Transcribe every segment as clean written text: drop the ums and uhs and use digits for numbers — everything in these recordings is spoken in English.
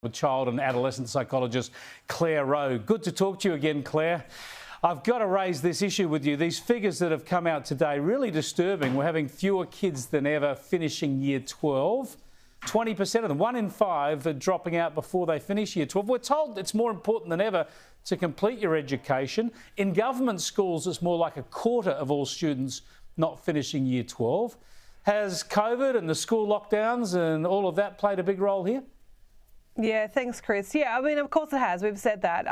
With child and adolescent psychologist Clare Rowe. Good to talk to you again, Clare. I've got to raise this issue with you. These figures that have come out today, really disturbing. We're having fewer kids than ever finishing year 12. 20% of them, 1 in 5, are dropping out before they finish year 12. We're told it's more important than ever to complete your education. In government schools, it's more like a quarter of all students not finishing year 12. Has COVID and the school lockdowns and all of that played a big role here? Yeah, thanks, Chris. Yeah, I mean, of course it has. We've said that.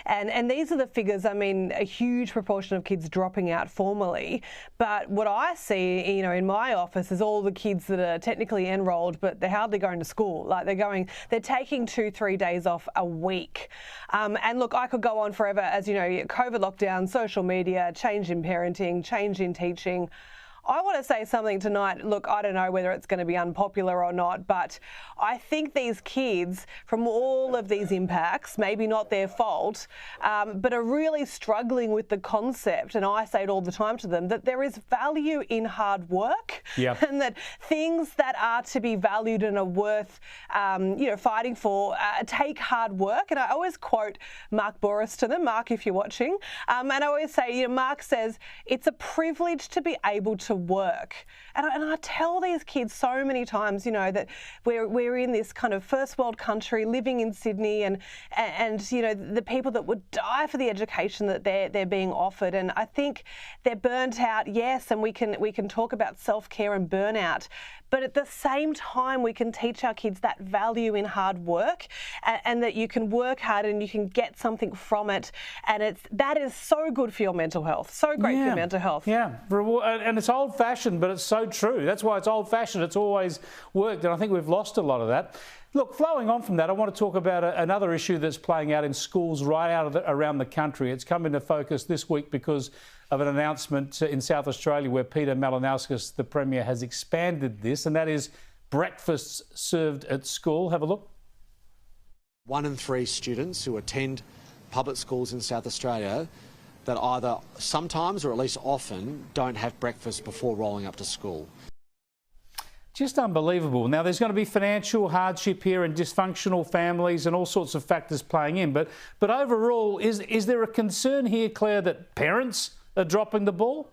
And these are the figures. I mean, a huge proportion of kids dropping out formally. But what I see, in my office is all the kids that are technically enrolled, but they're hardly going to school. Like they're taking 2-3 days off a week. And look, I could go on forever, as you know, COVID lockdown, social media, change in parenting, change in teaching. I want to say something tonight. Look, I don't know whether it's going to be unpopular or not, but I think these kids, from all of these impacts, maybe not their fault, but are really struggling with the concept, and I say it all the time to them, that there is value in hard work. Yep. And that things that are to be valued and are worth, fighting for, take hard work. And I always quote Mark Boris to them. Mark, if you're watching, and I always say, Mark says, it's a privilege to be able to work. And I tell these kids so many times, that we're in this kind of first world country, living in Sydney, and the people that would die for the education that they're being offered. And I think they're burnt out, yes, and we can talk about self-care and burnout, but at the same time we can teach our kids that value in hard work, and that you can work hard and you can get something from it, and that is so good for your mental health, so great for your mental health. Yeah, and it's old-fashioned, but it's so true. That's why it's old-fashioned. It's always worked, and I think we've lost a lot of that. Look, flowing on from that, I want to talk about another issue that's playing out in schools around the country. It's come into focus this week because of an announcement in South Australia where Peter Malinauskas, the Premier, has expanded this, and that is breakfasts served at school. Have a look. 1 in 3 students who attend public schools in South Australia that either sometimes or at least often don't have breakfast before rolling up to school. Just unbelievable. Now, there's going to be financial hardship here and dysfunctional families and all sorts of factors playing in. But overall, is there a concern here, Clare, that parents are dropping the ball?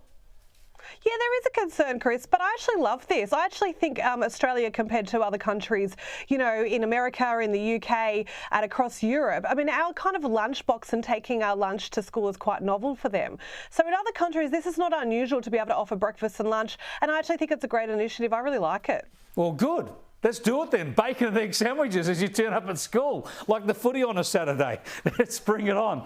Yeah, there is a concern, Chris, but I actually love this. I actually think Australia, compared to other countries, in America, in the UK, and across Europe, I mean, our kind of lunchbox and taking our lunch to school is quite novel for them. So in other countries, this is not unusual to be able to offer breakfast and lunch, and I actually think it's a great initiative. I really like it. Well, good. Let's do it then. Bacon and egg sandwiches as you turn up at school, like the footy on a Saturday. Let's bring it on.